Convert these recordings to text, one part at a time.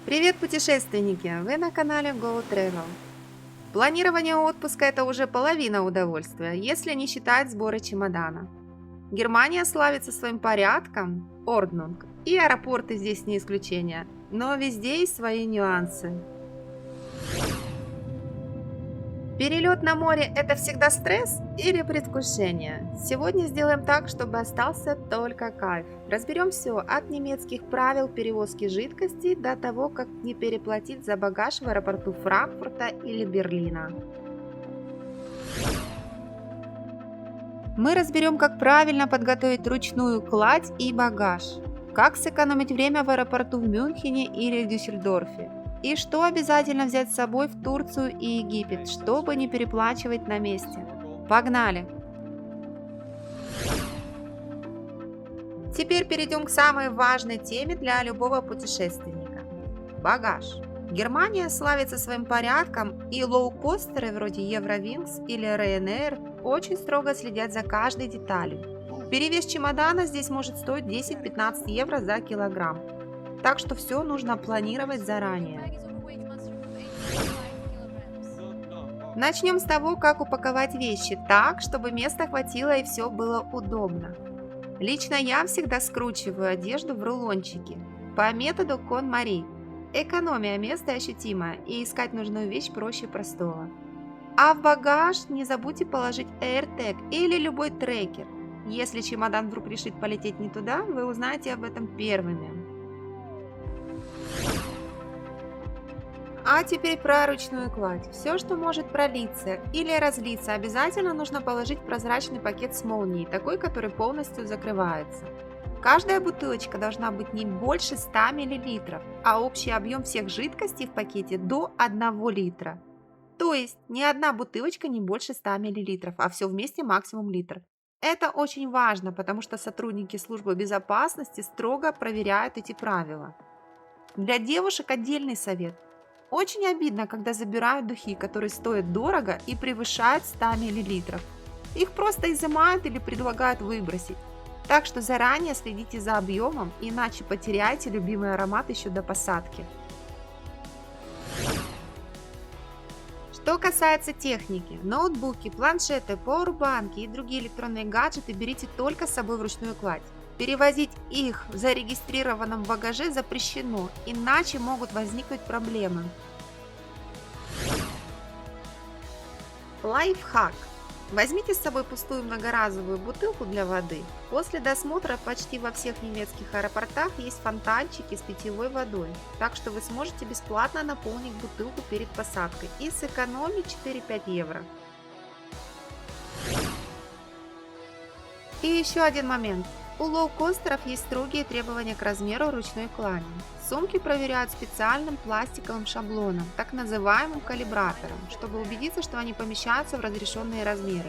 Привет, путешественники! Вы на канале Go Travel. Планирование отпуска – это уже половина удовольствия, если не считать сборы чемодана. Германия славится своим порядком, Ordnung, и аэропорты здесь не исключение, но везде есть свои нюансы. Перелет на море – это всегда стресс или предвкушение? Сегодня сделаем так, чтобы остался только кайф. Разберем все от немецких правил перевозки жидкости до того, как не переплатить за багаж в аэропорту Франкфурта или Берлина. Мы разберем, как правильно подготовить ручную кладь и багаж, как сэкономить время в аэропорту в Мюнхене или Дюссельдорфе, и что обязательно взять с собой в Турцию и Египет, чтобы не переплачивать на месте. Погнали! Теперь перейдем к самой важной теме для любого путешественника – багаж. Германия славится своим порядком, и лоукостеры вроде Eurowings или Ryanair очень строго следят за каждой деталью. Перевес чемодана здесь может стоить 10-15 евро за килограмм. Так что все нужно планировать заранее. Начнем с того, как упаковать вещи так, чтобы места хватило и все было удобно. Лично я всегда скручиваю одежду в рулончики по методу Кон-Мари. Экономия места ощутимая, и искать нужную вещь проще простого. А в багаж не забудьте положить AirTag или любой трекер. Если чемодан вдруг решит полететь не туда, вы узнаете об этом первыми. А теперь про ручную кладь. Все, что может пролиться или разлиться, обязательно нужно положить в прозрачный пакет с молнией, такой, который полностью закрывается. Каждая бутылочка должна быть не больше 100 мл, а общий объем всех жидкостей в пакете до 1 литра. То есть ни одна бутылочка не больше 100 мл, а все вместе максимум литр. Это очень важно, потому что сотрудники службы безопасности строго проверяют эти правила. Для девушек отдельный совет. Очень обидно, когда забирают духи, которые стоят дорого и превышают 100 мл. Их просто изымают или предлагают выбросить. Так что заранее следите за объемом, иначе потеряете любимый аромат еще до посадки. Что касается техники, ноутбуки, планшеты, пауэрбанки и другие электронные гаджеты берите только с собой в ручную кладь. Перевозить их в зарегистрированном багаже запрещено, иначе могут возникнуть проблемы. Лайфхак. Возьмите с собой пустую многоразовую бутылку для воды. После досмотра почти во всех немецких аэропортах есть фонтанчики с питьевой водой, так что вы сможете бесплатно наполнить бутылку перед посадкой и сэкономить 4-5 евро. И еще один момент. У лоукостеров есть строгие требования к размеру ручной клади. Сумки проверяют специальным пластиковым шаблоном, так называемым калибратором, чтобы убедиться, что они помещаются в разрешенные размеры.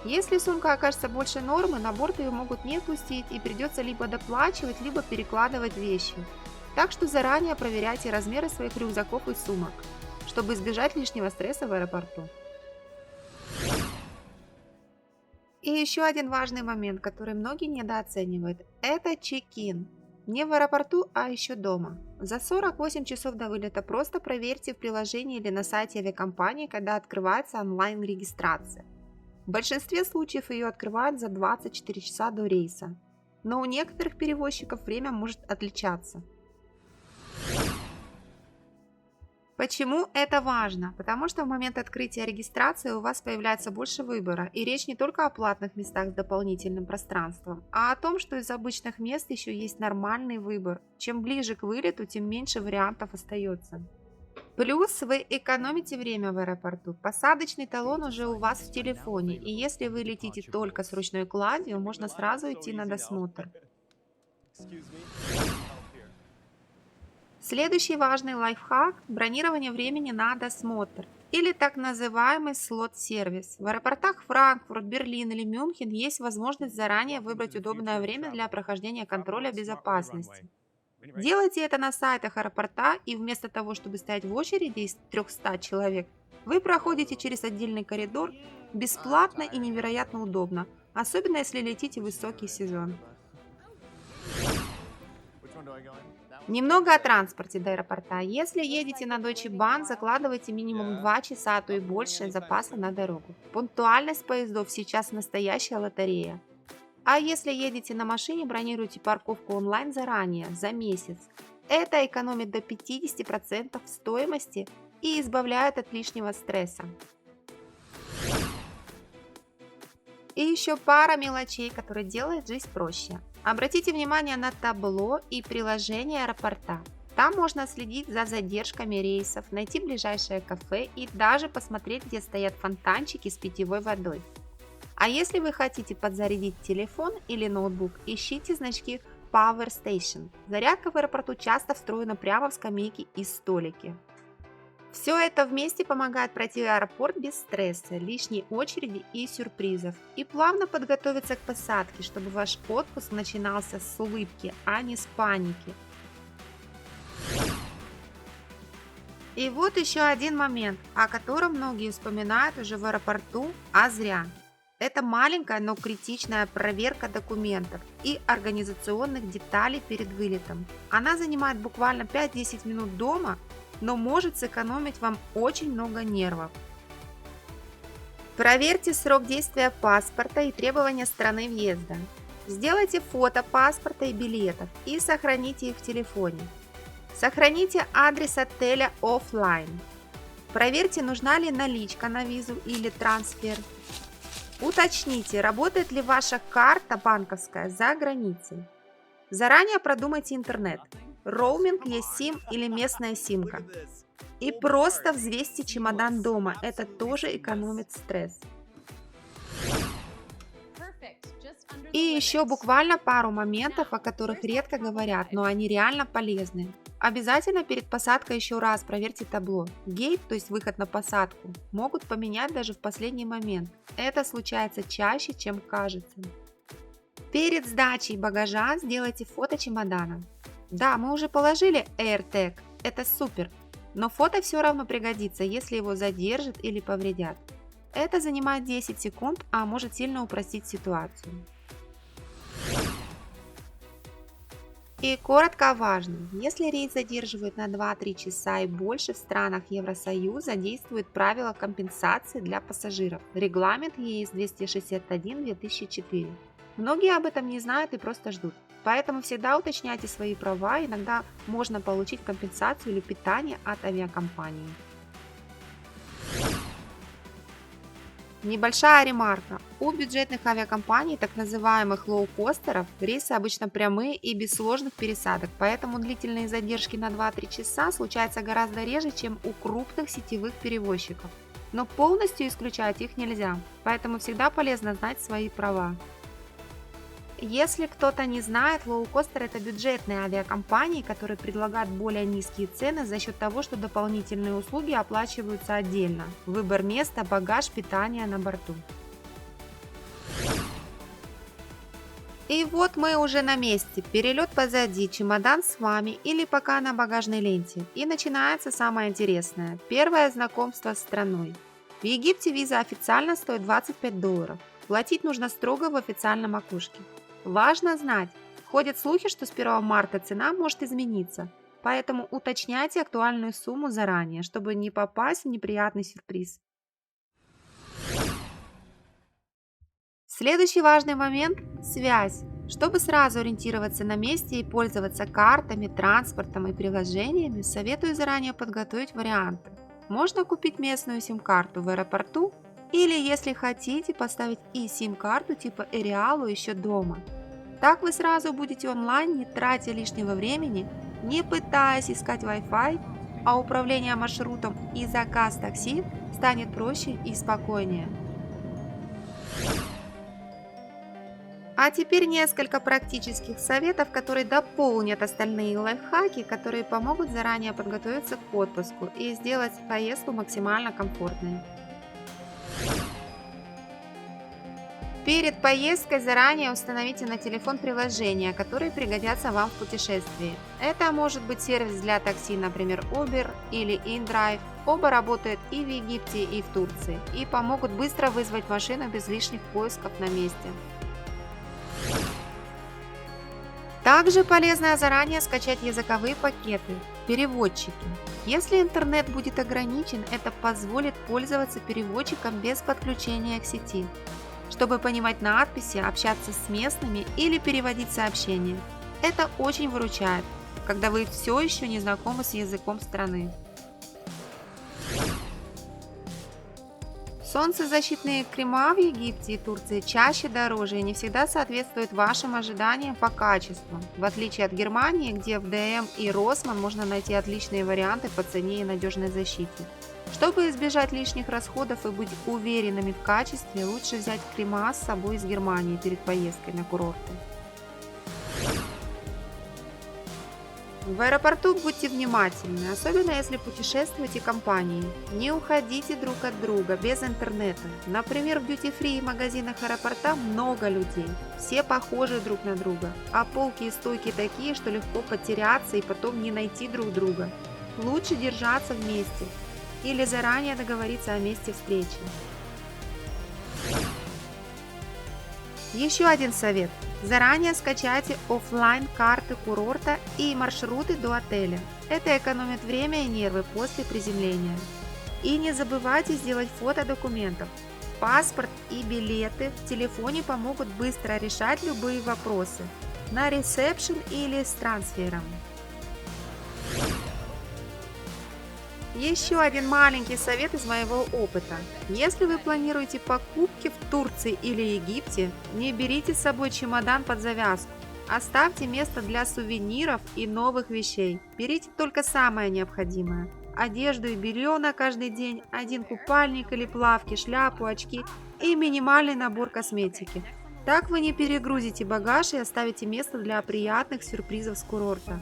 Если сумка окажется больше нормы, на борт ее могут не пустить и придется либо доплачивать, либо перекладывать вещи. Так что заранее проверяйте размеры своих рюкзаков и сумок, чтобы избежать лишнего стресса в аэропорту. И еще один важный момент, который многие недооценивают, это чек-ин. Не в аэропорту, а еще дома. За 48 часов до вылета просто проверьте в приложении или на сайте авиакомпании, когда открывается онлайн-регистрация. В большинстве случаев ее открывают за 24 часа до рейса, но у некоторых перевозчиков время может отличаться. Почему это важно? Потому что в момент открытия регистрации у вас появляется больше выбора, и речь не только о платных местах с дополнительным пространством, а о том, что из обычных мест еще есть нормальный выбор. Чем ближе к вылету, тем меньше вариантов остается. Плюс вы экономите время в аэропорту. Посадочный талон уже у вас в телефоне, и если вы летите только с ручной кладью, можно сразу идти на досмотр. Следующий важный лайфхак – бронирование времени на досмотр или так называемый слот-сервис. В аэропортах Франкфурт, Берлин или Мюнхен есть возможность заранее выбрать удобное время для прохождения контроля безопасности. Делайте это на сайтах аэропорта, и вместо того, чтобы стоять в очереди из 300 человек, вы проходите через отдельный коридор бесплатно и невероятно удобно, особенно если летите в высокий сезон. Немного о транспорте до аэропорта. Если едете на Deutsche Bahn, закладывайте минимум 2 часа, а то и больше запаса на дорогу. Пунктуальность поездов сейчас настоящая лотерея. А если едете на машине, бронируйте парковку онлайн заранее, за месяц. Это экономит до 50% стоимости и избавляет от лишнего стресса. И еще пара мелочей, которые делают жизнь проще. Обратите внимание на табло и приложение аэропорта. Там можно следить за задержками рейсов, найти ближайшее кафе и даже посмотреть, где стоят фонтанчики с питьевой водой. А если вы хотите подзарядить телефон или ноутбук, ищите значки Power Station. Зарядка в аэропорту часто встроена прямо в скамейки и столики. Все это вместе помогает пройти аэропорт без стресса, лишней очереди и сюрпризов, и плавно подготовиться к посадке, чтобы ваш отпуск начинался с улыбки, а не с паники. И вот еще один момент, о котором многие вспоминают уже в аэропорту, а зря. Это маленькая, но критичная проверка документов и организационных деталей перед вылетом. Она занимает буквально 5-10 минут дома, но может сэкономить вам очень много нервов. Проверьте срок действия паспорта и требования страны въезда. Сделайте фото паспорта и билетов и сохраните их в телефоне. Сохраните адрес отеля офлайн. Проверьте, нужна ли наличка на визу или трансфер. Уточните, работает ли ваша карта банковская за границей. Заранее продумайте интернет. Роуминг, eSIM или местная симка. И просто взвесьте чемодан дома, это тоже экономит стресс. И еще буквально пару моментов, о которых редко говорят, но они реально полезны. Обязательно перед посадкой еще раз проверьте табло. Гейт, то есть выход на посадку, могут поменять даже в последний момент. Это случается чаще, чем кажется. Перед сдачей багажа сделайте фото чемодана. Да, мы уже положили AirTag, это супер, но фото все равно пригодится, если его задержат или повредят. Это занимает 10 секунд, а может сильно упростить ситуацию. И коротко о важном. Если рейс задерживают на 2-3 часа и больше, в странах Евросоюза действует правило компенсации для пассажиров. Регламент ЕС 261/2004. Многие об этом не знают и просто ждут. Поэтому всегда уточняйте свои права, иногда можно получить компенсацию или питание от авиакомпании. Небольшая ремарка. У бюджетных авиакомпаний, так называемых лоукостеров, рейсы обычно прямые и без сложных пересадок, поэтому длительные задержки на 2-3 часа случаются гораздо реже, чем у крупных сетевых перевозчиков. Но полностью исключать их нельзя, поэтому всегда полезно знать свои права. Если кто-то не знает, лоукостер – это бюджетные авиакомпании, которые предлагают более низкие цены за счет того, что дополнительные услуги оплачиваются отдельно. Выбор места, багаж, питание на борту. И вот мы уже на месте. Перелет позади, чемодан с вами или пока на багажной ленте. И начинается самое интересное. Первое знакомство с страной. В Египте виза официально стоит $25. Платить нужно строго в официальном окошке. Важно знать, ходят слухи, что с 1 марта цена может измениться, поэтому уточняйте актуальную сумму заранее, чтобы не попасть в неприятный сюрприз. Следующий важный момент – связь. Чтобы сразу ориентироваться на месте и пользоваться картами, транспортом и приложениями, советую заранее подготовить варианты. Можно купить местную сим-карту в аэропорту, или, если хотите, поставить и сим-карту типа Эриалу еще дома. Так вы сразу будете онлайн, не тратя лишнего времени, не пытаясь искать Wi-Fi, а управление маршрутом и заказ такси станет проще и спокойнее. А теперь несколько практических советов, которые дополнят остальные лайфхаки, которые помогут заранее подготовиться к отпуску и сделать поездку максимально комфортной. Перед поездкой заранее установите на телефон приложения, которые пригодятся вам в путешествии. Это может быть сервис для такси, например, Uber или InDrive. Оба работают и в Египте, и в Турции, и помогут быстро вызвать машину без лишних поисков на месте. Также полезно заранее скачать языковые пакеты, переводчики. Если интернет будет ограничен, это позволит пользоваться переводчиком без подключения к сети, чтобы понимать надписи, общаться с местными или переводить сообщения. Это очень выручает, когда вы все еще не знакомы с языком страны. Солнцезащитные крема в Египте и Турции чаще дороже и не всегда соответствуют вашим ожиданиям по качеству, в отличие от Германии, где в DM и Rossmann можно найти отличные варианты по цене и надежной защите. Чтобы избежать лишних расходов и быть уверенными в качестве, лучше взять крема с собой из Германии перед поездкой на курорты. В аэропорту будьте внимательны, особенно если путешествуете компанией. Не уходите друг от друга без интернета. Например, в дьюти-фри и магазинах аэропорта много людей. Все похожи друг на друга, а полки и стойки такие, что легко потеряться и потом не найти друг друга. Лучше держаться вместе или заранее договориться о месте встречи. Еще один совет. Заранее скачайте оффлайн карты курорта и маршруты до отеля. Это экономит время и нервы после приземления. И не забывайте сделать фото документов. Паспорт и билеты в телефоне помогут быстро решать любые вопросы на ресепшн или с трансфером. Еще один маленький совет из моего опыта. Если вы планируете покупки в Турции или Египте, не берите с собой чемодан под завязку. Оставьте место для сувениров и новых вещей. Берите только самое необходимое. Одежду и белье на каждый день, один купальник или плавки, шляпу, очки и минимальный набор косметики. Так вы не перегрузите багаж и оставите место для приятных сюрпризов с курорта.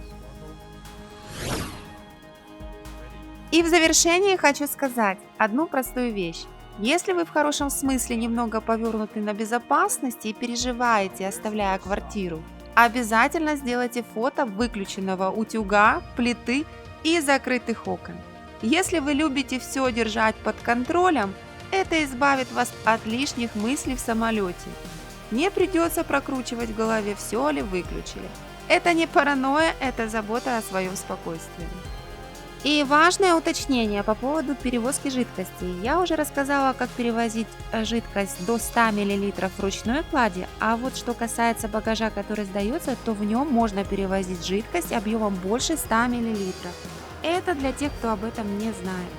И в завершение хочу сказать одну простую вещь. Если вы в хорошем смысле немного повернуты на безопасности и переживаете, оставляя квартиру, обязательно сделайте фото выключенного утюга, плиты и закрытых окон. Если вы любите все держать под контролем, это избавит вас от лишних мыслей в самолете. Не придется прокручивать в голове, все ли выключили. Это не паранойя, это забота о своем спокойствии. И важное уточнение по поводу перевозки жидкости. Я уже рассказала, как перевозить жидкость до 100 мл в ручной клади, а вот что касается багажа, который сдается, то в нем можно перевозить жидкость объемом больше 100 мл. Это для тех, кто об этом не знает.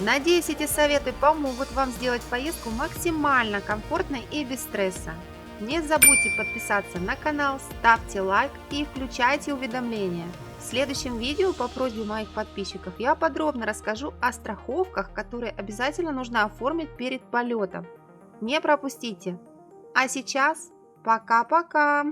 Надеюсь, эти советы помогут вам сделать поездку максимально комфортной и без стресса. Не забудьте подписаться на канал, ставьте лайк и включайте уведомления. В следующем видео по просьбе моих подписчиков я подробно расскажу о страховках, которые обязательно нужно оформить перед полетом. Не пропустите. А сейчас пока-пока!